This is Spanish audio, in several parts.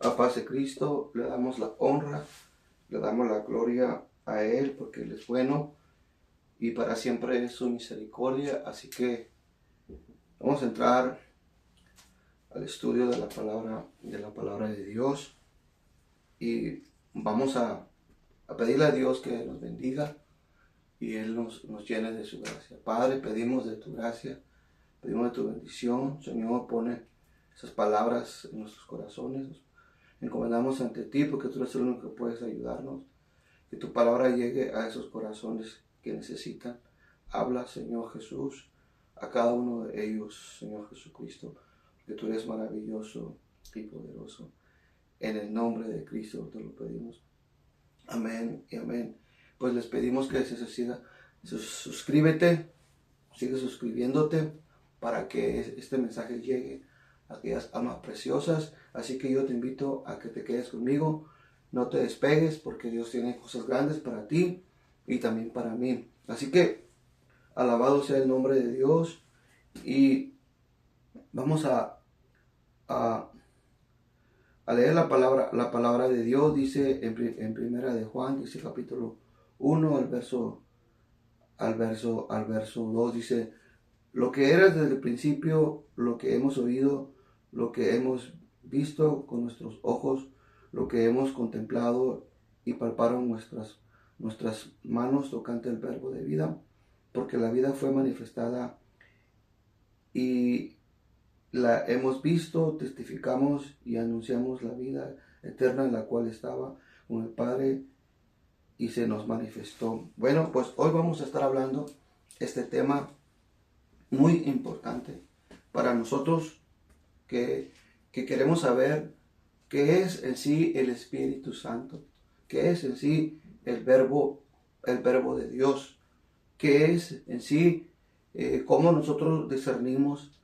A paz de Cristo, le damos la honra, le damos la gloria a Él porque Él es bueno y para siempre es su misericordia. Así que vamos a entrar al estudio de la palabra de Dios y vamos a pedirle a Dios que nos bendiga y Él nos llene de su gracia. Padre, pedimos de tu gracia, pedimos de tu bendición. Señor, pone esas palabras en nuestros corazones. Nos encomendamos ante ti porque tú eres el único que puedes ayudarnos. Que tu palabra llegue a esos corazones que necesitan. Habla, Señor Jesús, a cada uno de ellos, Señor Jesucristo, porque tú eres maravilloso y poderoso. En el nombre de Cristo te lo pedimos. Amén y amén. Pues les pedimos que suscríbete, sigue suscribiéndote para que este mensaje llegue a aquellas almas preciosas. Así que yo te invito a que te quedes conmigo. No te despegues porque Dios tiene cosas grandes para ti y también para mí. Así que alabado sea el nombre de Dios y vamos a, a leer la palabra de Dios. Dice en primera de Juan, dice capítulo 1, al verso 2, dice: lo que era desde el principio, lo que hemos oído, lo que hemos visto con nuestros ojos, lo que hemos contemplado y palparon nuestras manos tocante el verbo de vida, porque la vida fue manifestada y la hemos visto, testificamos y anunciamos la vida eterna en la cual estaba con el Padre y se nos manifestó. Bueno, pues hoy vamos a estar hablando este tema muy importante para nosotros que queremos saber qué es en sí el Espíritu Santo, qué es en sí el verbo de Dios, qué es en sí, cómo nosotros discernimos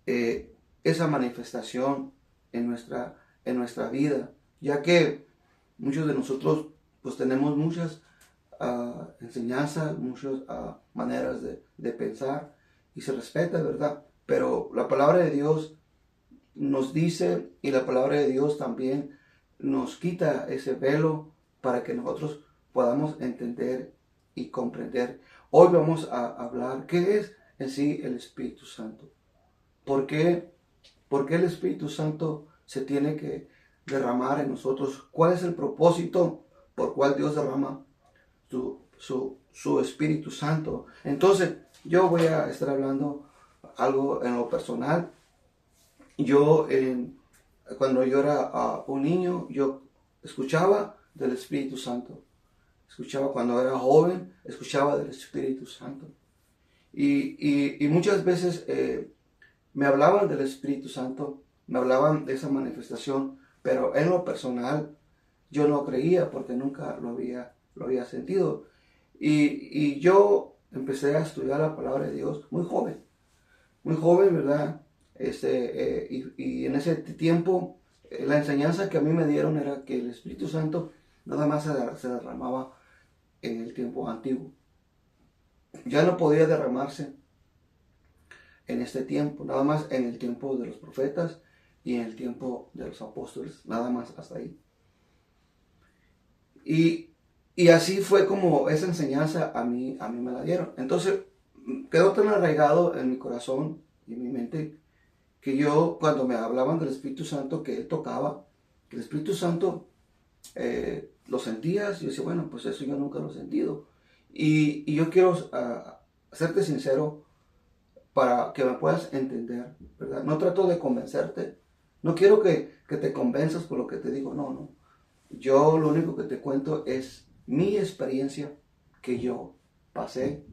esa manifestación en nuestra vida, ya que muchos de nosotros pues tenemos muchas enseñanzas, muchas maneras de pensar y se respeta, ¿verdad? Pero la palabra de Dios nos dice y la palabra de Dios también nos quita ese velo para que nosotros podamos entender y comprender. Hoy vamos a hablar qué es en sí el Espíritu Santo. ¿Por qué? ¿Por qué el Espíritu Santo se tiene que derramar en nosotros? ¿Cuál es el propósito por cual Dios derrama su Espíritu Santo? Entonces, yo voy a estar hablando algo en lo personal. Yo, cuando yo era un niño, yo escuchaba del Espíritu Santo. Escuchaba cuando era joven, escuchaba del Espíritu Santo. Y muchas veces me hablaban del Espíritu Santo, me hablaban de esa manifestación, pero en lo personal yo no creía porque nunca lo había sentido. Y yo empecé a estudiar la palabra de Dios muy joven, ¿verdad? Y en ese tiempo la enseñanza que a mí me dieron era que el Espíritu Santo nada más se derramaba en el tiempo antiguo. Ya no podía derramarse en este tiempo, nada más en el tiempo de los profetas y en el tiempo de los apóstoles, nada más hasta ahí. Y así fue como esa enseñanza a mí me la dieron. Entonces quedó tan arraigado en mi corazón y en mi mente que yo, cuando me hablaban del Espíritu Santo, que Él tocaba, que el Espíritu Santo lo sentías, y yo decía, bueno, pues eso yo nunca lo he sentido. Y yo quiero serte sincero para que me puedas entender, ¿verdad? No trato de convencerte, no quiero que te convenzas por lo que te digo, no. Yo lo único que te cuento es mi experiencia que yo pasé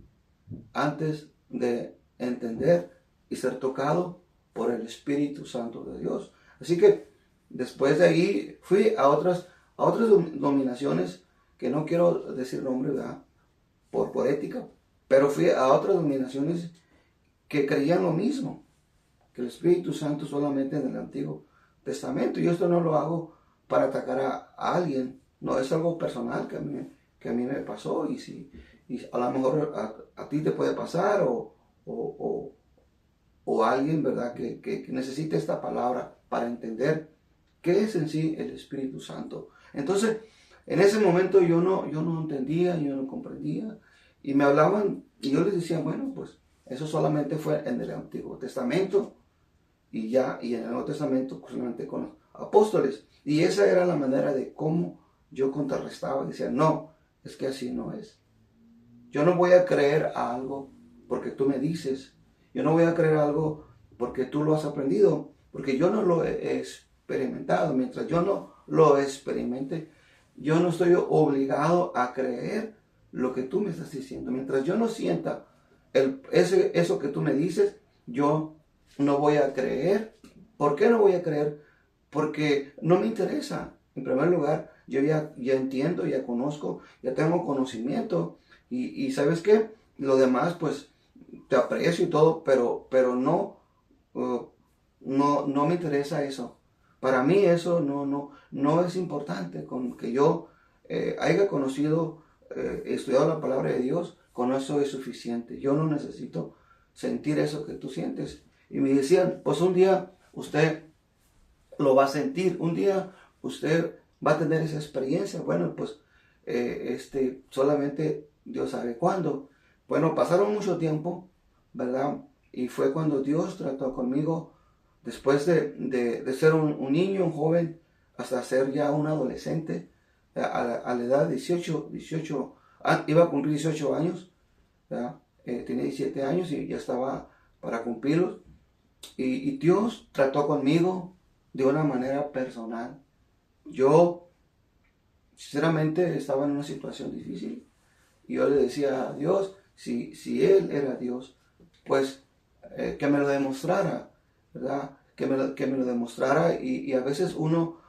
antes de entender y ser tocado por el Espíritu Santo de Dios. Así que después de ahí fui a otras denominaciones, que no quiero decir nombre, ¿verdad? Por ética, pero fui a otras denominaciones que creían lo mismo, que el Espíritu Santo solamente en el Antiguo Testamento. Y esto no lo hago para atacar a alguien, no, es algo personal que a mí me pasó, y a lo mejor a ti te puede pasar, o alguien, ¿verdad?, que necesite esta palabra para entender ¿qué es en sí el Espíritu Santo? Entonces, en ese momento yo no entendía, yo no comprendía, y me hablaban, y yo les decía, bueno, pues eso solamente fue en el Antiguo Testamento, y en el Nuevo Testamento solamente con los apóstoles. Y esa era la manera de cómo yo contrarrestaba. Decía, no, es que así no es. Yo no voy a creer a algo porque tú me dices. Yo no voy a creer algo porque tú lo has aprendido, porque yo no lo he experimentado. Mientras yo no lo experimente, yo no estoy obligado a creer lo que tú me estás diciendo. Mientras yo no sienta eso que tú me dices, yo no voy a creer. ¿Por qué no voy a creer? Porque no me interesa. En primer lugar, yo ya entiendo, ya conozco, ya tengo conocimiento. Y ¿sabes qué? Lo demás, pues, te aprecio y todo, pero no, no me interesa eso. Para mí eso no es importante. Con que yo haya conocido, estudiado la palabra de Dios, con eso es suficiente. Yo no necesito sentir eso que tú sientes. Y me decían, pues un día usted lo va a sentir, un día usted va a tener esa experiencia. Bueno, pues solamente Dios sabe cuándo. Bueno, pasaron mucho tiempo, ¿verdad? Y fue cuando Dios trató conmigo, después de ser un niño, un joven, hasta ser ya un adolescente, a la edad de 18, iba a cumplir 18 años, ¿verdad? Tenía 17 años y ya estaba para cumplirlos. Y Dios trató conmigo de una manera personal. Yo, sinceramente, estaba en una situación difícil. Y yo le decía a Dios, si Él era Dios, pues que me lo demostrara, ¿verdad? Que me lo demostrara. Y a veces uno,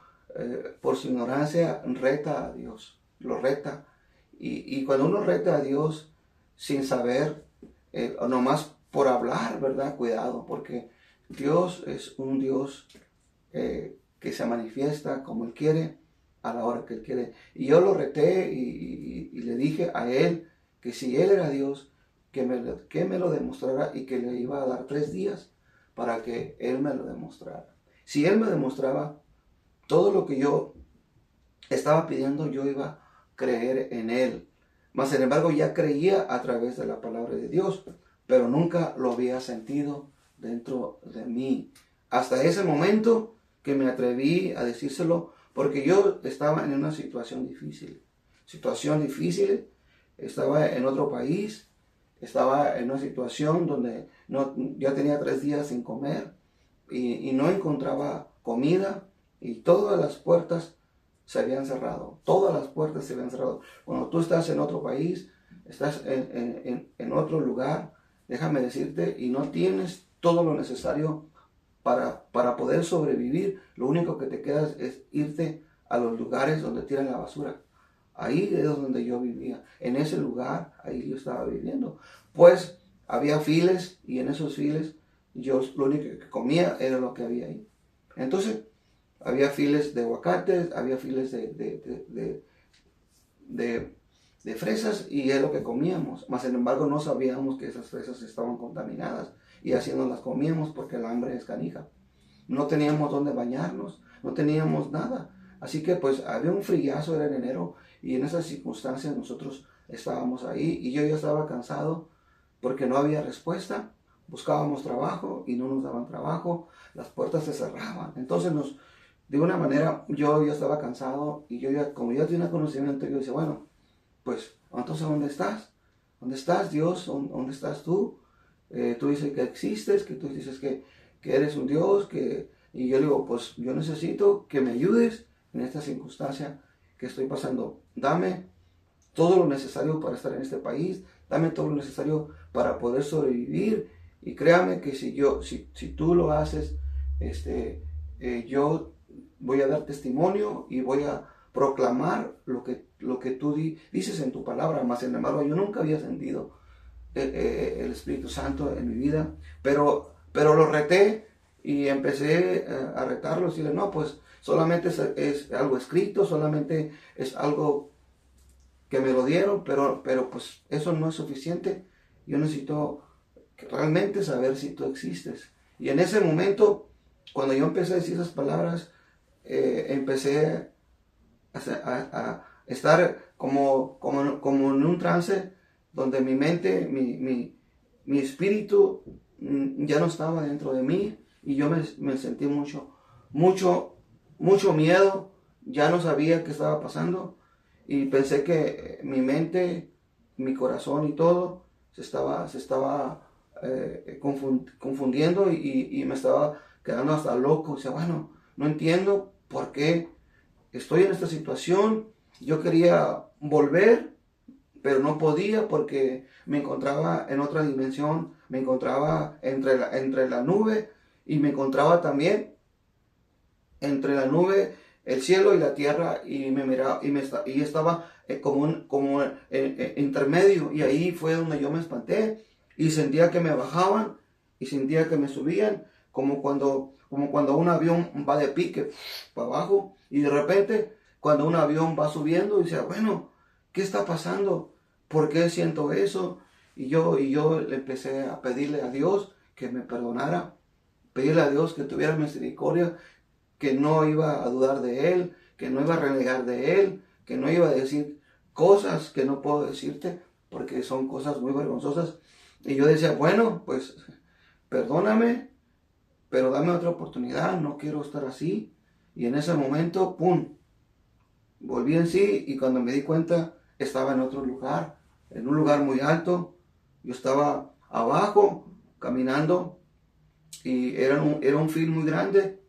por su ignorancia, reta a Dios, lo reta. Y cuando uno reta a Dios sin saber, nomás por hablar, ¿verdad? Cuidado, porque Dios es un Dios que se manifiesta como Él quiere, a la hora que Él quiere. Y yo lo reté y le dije a Él que si Él era Dios, que me lo demostrara, y que le iba a dar 3 días para que Él me lo demostrara. Si Él me demostraba todo lo que yo estaba pidiendo, yo iba a creer en Él. Mas, sin embargo, ya creía a través de la palabra de Dios, pero nunca lo había sentido dentro de mí. Hasta ese momento que me atreví a decírselo, porque yo estaba en una situación difícil. Estaba en otro país, estaba en una situación donde ya tenía 3 días sin comer y no encontraba comida, y todas las puertas se habían cerrado. Todas las puertas se habían cerrado. Cuando tú estás en otro país, estás en otro lugar, déjame decirte, y no tienes todo lo necesario para poder sobrevivir, lo único que te queda es irte a los lugares donde tiran la basura. Ahí es donde yo vivía. En ese lugar, ahí yo estaba viviendo. Pues había files, y en esos files yo lo único que comía era lo que había ahí. Entonces, había files de aguacates, había files de fresas, y es lo que comíamos. Mas, sin embargo, no sabíamos que esas fresas estaban contaminadas, y así no las comíamos porque el hambre es canija. No teníamos dónde bañarnos, no teníamos nada. Así que pues había un frillazo, era en enero, y en esas circunstancias nosotros estábamos ahí, y yo ya estaba cansado porque no había respuesta. Buscábamos trabajo y no nos daban trabajo, las puertas se cerraban. Entonces de una manera yo ya estaba cansado, y como yo tenía conocimiento, yo decía, bueno, pues entonces ¿dónde estás? ¿Dónde estás, Dios? ¿Dónde estás tú? Tú dices que existes, que tú dices que eres un Dios, y yo digo, pues yo necesito que me ayudes en esta circunstancia que estoy pasando. Dame todo lo necesario para estar en este país, dame todo lo necesario para poder sobrevivir, y créame que si tú lo haces, yo voy a dar testimonio y voy a proclamar lo que tú dices en tu palabra. Mas, sin embargo, yo nunca había sentido el Espíritu Santo en mi vida, pero lo reté, y empecé a retarlo, decirle, no, pues solamente es algo escrito, solamente es algo que me lo dieron, pero pues eso no es suficiente. Yo necesito realmente saber si tú existes. Y en ese momento, cuando yo empecé a decir esas palabras, empecé a estar como en un trance donde mi mente, mi espíritu ya no estaba dentro de mí y yo me sentí mucho miedo, ya no sabía qué estaba pasando y pensé que mi mente, mi corazón y todo se estaba confundiendo y me estaba quedando hasta loco. O sea, bueno, no entiendo por qué estoy en esta situación. Yo quería volver, pero no podía porque me encontraba en otra dimensión, me encontraba entre la nube y me encontraba también entre la nube, el cielo y la tierra y me miraba y estaba como intermedio y ahí fue donde yo me espanté y sentía que me bajaban y sentía que me subían como cuando un avión va de pique para abajo y de repente cuando un avión va subiendo y dice, bueno, ¿qué está pasando? ¿Por qué siento eso? Y yo le empecé a pedirle a Dios que me perdonara, pedirle a Dios que tuviera misericordia, que no iba a dudar de Él, que no iba a renegar de Él, que no iba a decir cosas que no puedo decirte porque son cosas muy vergonzosas. Y yo decía, bueno, pues perdóname, pero dame otra oportunidad, no quiero estar así. Y en ese momento, ¡pum!, volví en sí y cuando me di cuenta estaba en otro lugar, en un lugar muy alto. Yo estaba abajo caminando y era un field muy grande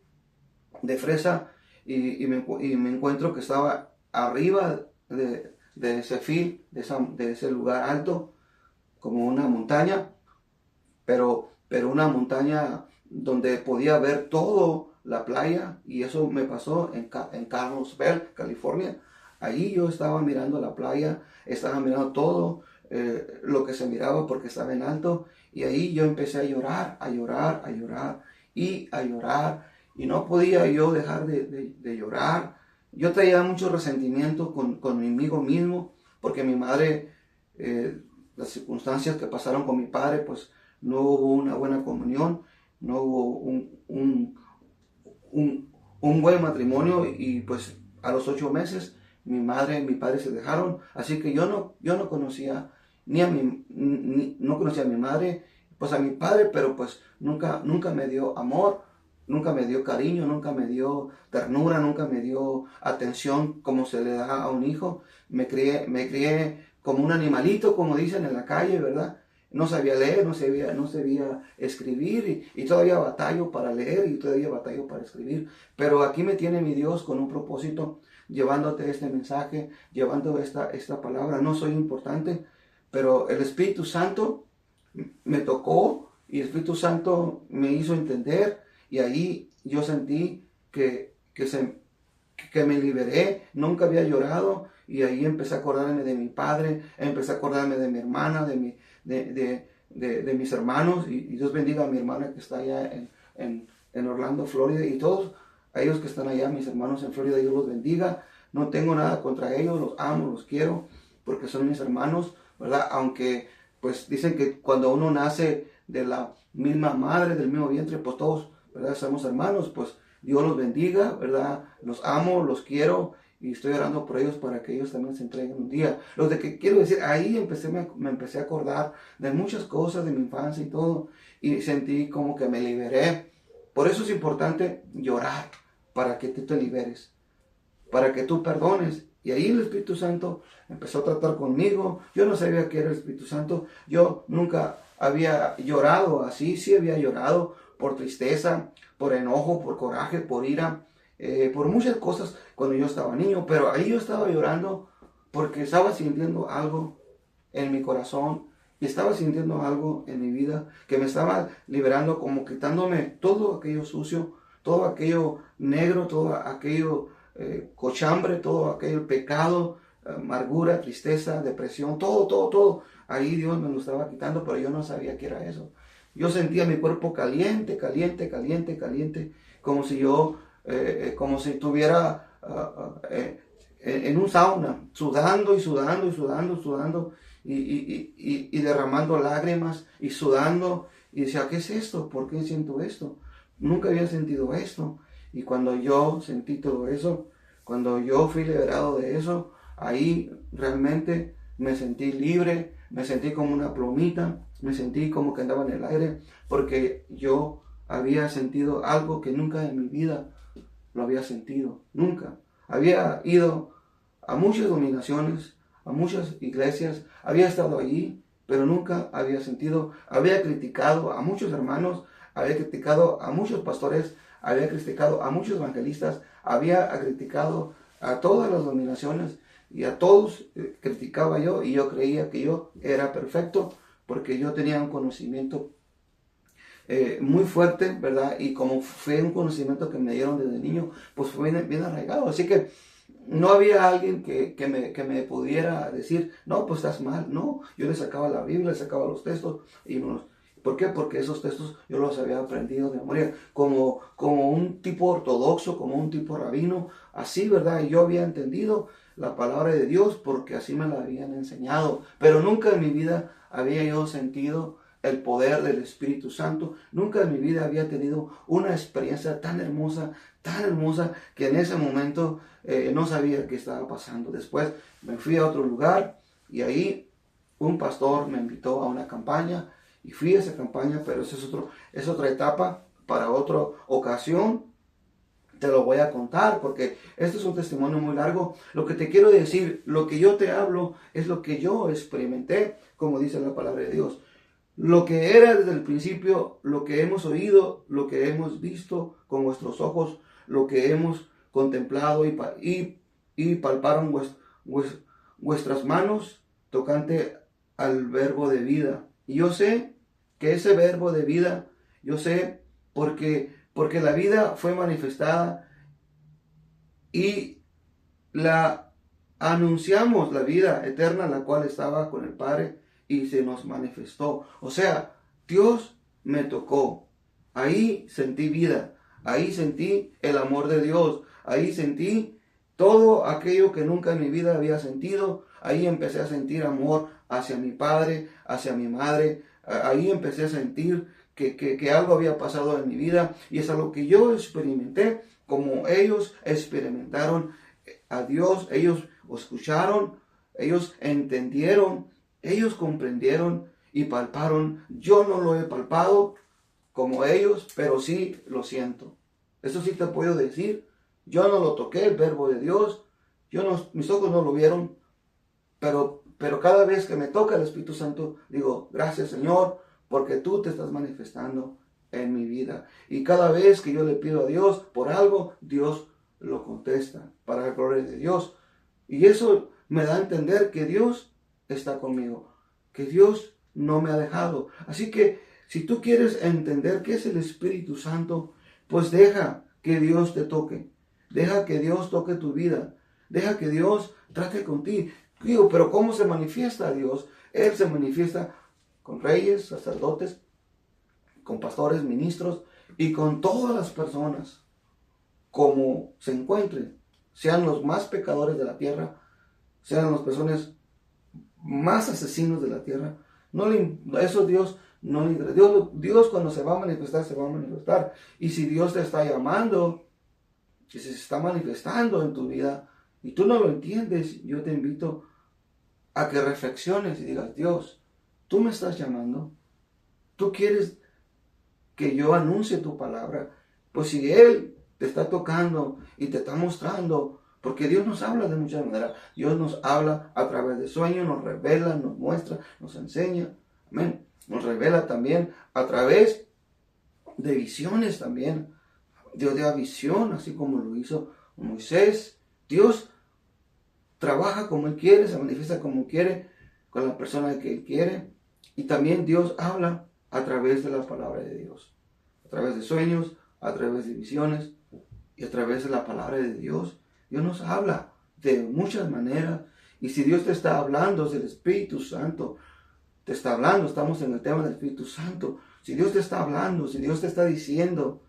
de fresa y me encuentro que estaba arriba de ese field, de ese lugar alto, como una montaña, pero una montaña donde podía ver todo la playa y eso me pasó en Carlsbad, California. Ahí yo estaba mirando la playa, estaba mirando todo lo que se miraba porque estaba en alto y ahí yo empecé a llorar, a llorar, a llorar y a llorar y no podía yo dejar de llorar. Yo traía mucho resentimiento conmigo mismo porque mi madre, las circunstancias que pasaron con mi padre, pues no hubo una buena comunión, no hubo un buen matrimonio y pues a los 8 meses mi madre y mi padre se dejaron, así que yo no conocía no conocía a mi madre, pues a mi padre, pero pues nunca me dio amor, nunca me dio cariño, nunca me dio ternura, nunca me dio atención como se le da a un hijo. Me crié como un animalito, como dicen en la calle, ¿verdad? No sabía leer, no sabía escribir y todavía batallo para leer y todavía batallo para escribir. Pero aquí me tiene mi Dios con un propósito, llevándote este mensaje, llevando esta palabra. No soy importante, pero el Espíritu Santo me tocó y el Espíritu Santo me hizo entender y ahí yo sentí que me liberé, nunca había llorado y ahí empecé a acordarme de mi padre, empecé a acordarme de mi hermana, de mis hermanos y Dios bendiga a mi hermana que está allá en Orlando, Florida y todos a ellos que están allá, mis hermanos en Florida, Dios los bendiga. No tengo nada contra ellos, los amo, los quiero porque son mis hermanos, ¿verdad? Aunque pues dicen que cuando uno nace de la misma madre, del mismo vientre, pues todos, ¿verdad?, somos hermanos, pues Dios los bendiga, ¿verdad? Los amo, los quiero y estoy orando por ellos para que ellos también se entreguen un día. Lo de que quiero decir, ahí me empecé a acordar de muchas cosas de mi infancia y todo y sentí como que me liberé. Por eso es importante llorar para que tú te liberes, para que tú perdones. Y ahí el Espíritu Santo empezó a tratar conmigo. Yo no sabía que era el Espíritu Santo. Yo nunca había llorado así. Sí había llorado por tristeza, por enojo, por coraje, por ira, por muchas cosas cuando yo estaba niño. Pero ahí yo estaba llorando porque estaba sintiendo algo en mi corazón y estaba sintiendo algo en mi vida que me estaba liberando, como quitándome todo aquello sucio, todo aquello negro, todo aquello cochambre, todo aquel pecado, amargura, tristeza, depresión, todo. Ahí Dios me lo estaba quitando, pero yo no sabía qué era eso. Yo sentía mi cuerpo caliente, como si yo, como si estuviera en un sauna, sudando y derramando lágrimas y sudando. Y decía, ¿qué es esto? ¿Por qué siento esto? Nunca había sentido esto. Y cuando yo sentí todo eso, cuando yo fui liberado de eso, ahí realmente me sentí libre, me sentí como una plumita, me sentí como que andaba en el aire, porque yo había sentido algo que nunca en mi vida lo había sentido, nunca. Había ido a muchas dominaciones, a muchas iglesias, había estado allí, pero nunca había sentido, había criticado a muchos hermanos, había criticado a muchos pastores, había criticado a muchos evangelistas, había criticado a todas las dominaciones y a todos criticaba yo, y yo creía que yo era perfecto porque yo tenía un conocimiento muy fuerte, ¿verdad? Y como fue un conocimiento que me dieron desde niño, pues fue bien arraigado. Así que no había alguien que me pudiera decir, no, pues estás mal. No, yo le sacaba la Biblia, le sacaba los textos. ¿Por qué? Porque esos textos yo los había aprendido de memoria, como un tipo ortodoxo, como un tipo rabino, así, ¿verdad? Y yo había entendido la palabra de Dios porque así me la habían enseñado. Pero nunca en mi vida había yo sentido el poder del Espíritu Santo. Nunca en mi vida había tenido una experiencia tan hermosa, que en ese momento no sabía qué estaba pasando. Después me fui a otro lugar y ahí un pastor me invitó a una campaña y fui a esa campaña, pero eso es otra etapa para otra ocasión. Te lo voy a contar porque este es un testimonio muy largo. Lo que te quiero decir, lo que yo te hablo es lo que yo experimenté, como dice la palabra de Dios. Lo que era desde el principio, lo que hemos oído, lo que hemos visto con nuestros ojos, lo que hemos contemplado y palparon vuestras manos tocante al verbo de vida. Y yo sé que ese verbo de vida, yo sé porque la vida fue manifestada y la anunciamos, la vida eterna, la cual estaba con el Padre y se nos manifestó. O sea, Dios me tocó. Ahí sentí vida, ahí sentí el amor de Dios, ahí sentí todo aquello que nunca en mi vida había sentido. Ahí empecé a sentir amor hacia mi padre, hacia mi madre. Ahí empecé a sentir que algo había pasado en mi vida, y es algo que yo experimenté como ellos experimentaron a Dios. Ellos escucharon, ellos entendieron, ellos comprendieron y palparon. Yo no lo he palpado como ellos, pero sí lo siento. Eso sí te puedo decir. Yo no lo toqué, el verbo de Dios. Mis ojos no lo vieron, pero cada vez que me toca el Espíritu Santo, digo, gracias Señor, porque tú te estás manifestando en mi vida. Y cada vez que yo le pido a Dios por algo, Dios lo contesta para la gloria de Dios. Y eso me da a entender que Dios está conmigo, que Dios no me ha dejado. Así que si tú quieres entender qué es el Espíritu Santo, pues deja que Dios te toque. Deja que Dios toque tu vida. Deja que Dios trate contigo. Digo, pero ¿cómo se manifiesta Dios? Él se manifiesta con reyes, sacerdotes, con pastores, ministros y con todas las personas como se encuentren, sean los más pecadores de la tierra, sean las personas más asesinos de la tierra. Eso Dios no le interesa. Dios cuando se va a manifestar, se va a manifestar. Y si Dios te está llamando, si se está manifestando en tu vida y tú no lo entiendes, yo te invito a que reflexiones y digas, Dios, tú me estás llamando, tú quieres que yo anuncie tu palabra. Pues si Él te está tocando y te está mostrando, porque Dios nos habla de muchas maneras. Dios nos habla a través de sueños, nos revela, nos muestra, nos enseña. Amén. Nos revela también a través de visiones también. Dios da visión, así como lo hizo Moisés. Dios trabaja como Él quiere, se manifiesta como quiere, con la persona que Él quiere. Y también Dios habla a través de la palabra de Dios. A través de sueños, a través de visiones y a través de la palabra de Dios. Dios nos habla de muchas maneras. Y si Dios te está hablando, es el Espíritu Santo. Te está hablando, estamos en el tema del Espíritu Santo. Si Dios te está hablando, si Dios te está diciendo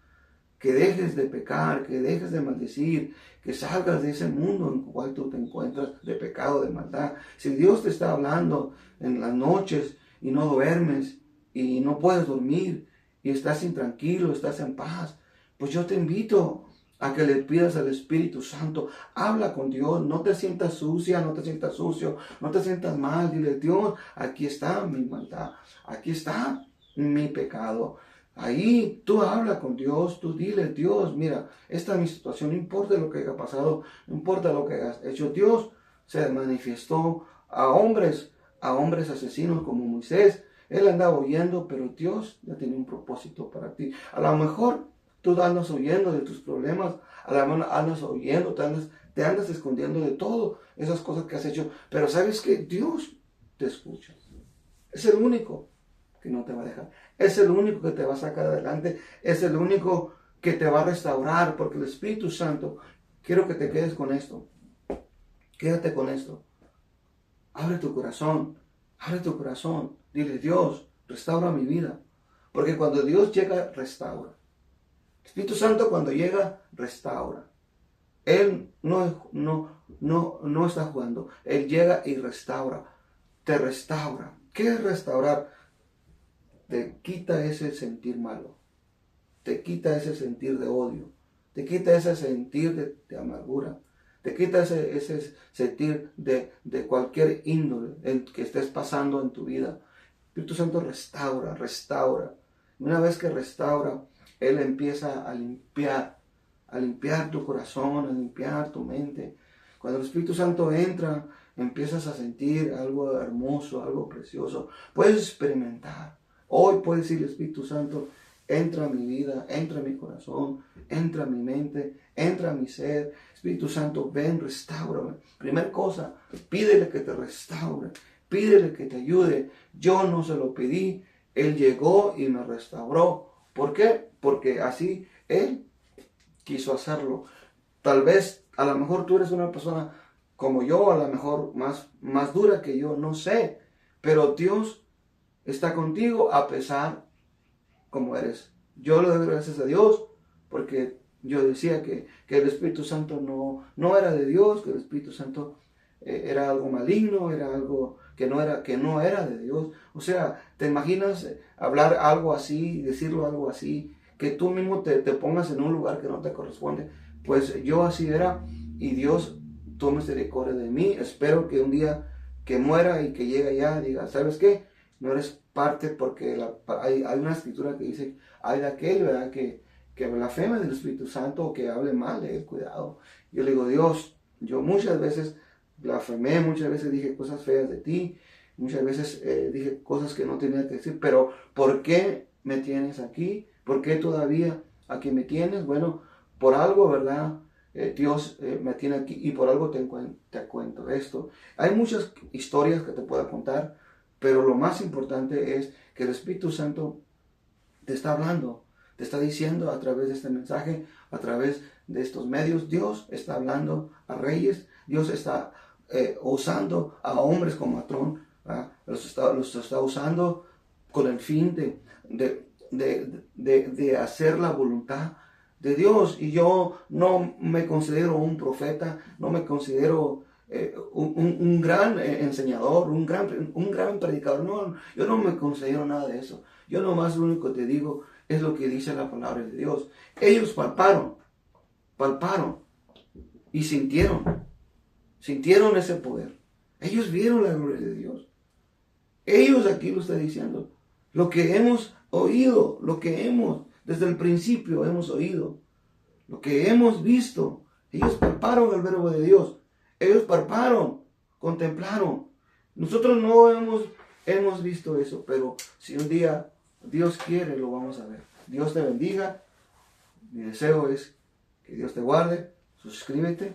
que dejes de pecar, que dejes de maldecir, que salgas de ese mundo en el cual tú te encuentras de pecado, de maldad. Si Dios te está hablando en las noches y no duermes y no puedes dormir y estás intranquilo, estás en paz, pues yo te invito a que le pidas al Espíritu Santo. Habla con Dios, no te sientas sucia, no te sientas sucio, no te sientas mal. Dile, Dios, aquí está mi maldad, aquí está mi pecado. Ahí tú habla con Dios, tú dile, Dios, mira, esta es mi situación, no importa lo que haya pasado, no importa lo que hayas hecho. Dios se manifestó a hombres asesinos como Moisés. Él andaba huyendo, pero Dios ya tenía un propósito para ti. A lo mejor tú andas huyendo de tus problemas, a lo mejor andas huyendo, te andas escondiendo de todo, esas cosas que has hecho, pero sabes que Dios te escucha. Es el único que no te va a dejar. Es el único que te va a sacar adelante. Es el único que te va a restaurar, porque el Espíritu Santo, quiero que te quedes con esto. Quédate con esto. Abre tu corazón. Abre tu corazón. Dile, Dios, restaura mi vida. Porque cuando Dios llega, restaura. El Espíritu Santo cuando llega, restaura. Él no está jugando. Él llega y restaura. Te restaura. ¿Qué es restaurar? Te quita ese sentir malo. Te quita ese sentir de odio. Te quita ese sentir de amargura. Te quita ese sentir de cualquier índole que estés pasando en tu vida. El Espíritu Santo restaura, restaura. Una vez que restaura, Él empieza a limpiar tu corazón, a limpiar tu mente. Cuando el Espíritu Santo entra, empiezas a sentir algo hermoso, algo precioso. Puedes experimentar. Hoy puedes decir, Espíritu Santo, entra a mi vida, entra a mi corazón, entra a mi mente, entra a mi ser. Espíritu Santo, ven, restáurame. Primera cosa, pídele que te restaure, pídele que te ayude. Yo no se lo pedí, Él llegó y me restauró. ¿Por qué? Porque así Él quiso hacerlo. Tal vez, a lo mejor tú eres una persona como yo, a lo mejor más dura que yo, no sé. Pero Dios está contigo a pesar como eres. Yo le doy gracias a Dios porque yo decía que el Espíritu Santo no era de Dios, que el Espíritu Santo era algo maligno, era algo que no era de Dios. O sea, ¿te imaginas hablar algo así, decirlo algo así, que tú mismo te pongas en un lugar que no te corresponde? Pues yo así era y Dios tuvo misericordia de mí. Espero que un día que muera y que llegue allá diga, ¿sabes qué? No eres parte, porque hay una escritura que dice, hay de aquel, ¿verdad? Que blasfeme del Espíritu Santo o que hable mal de él, cuidado. Yo le digo, Dios, yo muchas veces blasfemé, muchas veces dije cosas feas de ti, muchas veces dije cosas que no tenía que decir, pero ¿por qué me tienes aquí? ¿Por qué todavía aquí me tienes? Bueno, por algo, ¿verdad? Dios me tiene aquí y por algo te cuento esto. Hay muchas historias que te puedo contar, pero lo más importante es que el Espíritu Santo te está hablando, te está diciendo a través de este mensaje, a través de estos medios. Dios está hablando a reyes, Dios está usando a hombres como Atrón, los está usando con el fin de hacer la voluntad de Dios. Y yo no me considero un profeta, no me considero un gran enseñador, un gran predicador. No, yo no me considero nada de eso. Yo nomás lo único que te digo es lo que dice la palabra de Dios. Ellos palparon y sintieron ese poder. Ellos vieron la gloria de Dios. Ellos aquí lo está diciendo. Lo que hemos oído, desde el principio hemos oído, lo que hemos visto. Ellos palparon el verbo de Dios. Ellos palparon, contemplaron. Nosotros no hemos visto eso, pero si un día Dios quiere, lo vamos a ver. Dios te bendiga. Mi deseo es que Dios te guarde. Suscríbete.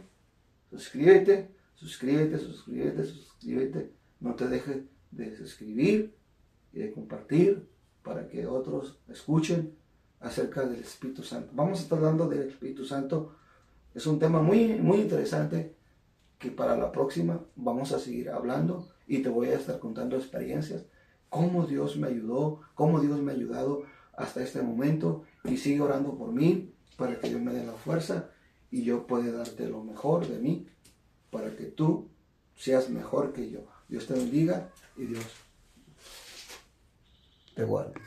No te dejes de suscribir y de compartir para que otros escuchen acerca del Espíritu Santo. Vamos a estar hablando del Espíritu Santo. Es un tema muy, muy interesante que para la próxima vamos a seguir hablando y te voy a estar contando experiencias, cómo Dios me ayudó, cómo Dios me ha ayudado hasta este momento, y sigue orando por mí para que Dios me dé la fuerza y yo pueda darte lo mejor de mí para que tú seas mejor que yo. Dios te bendiga y Dios te guarde.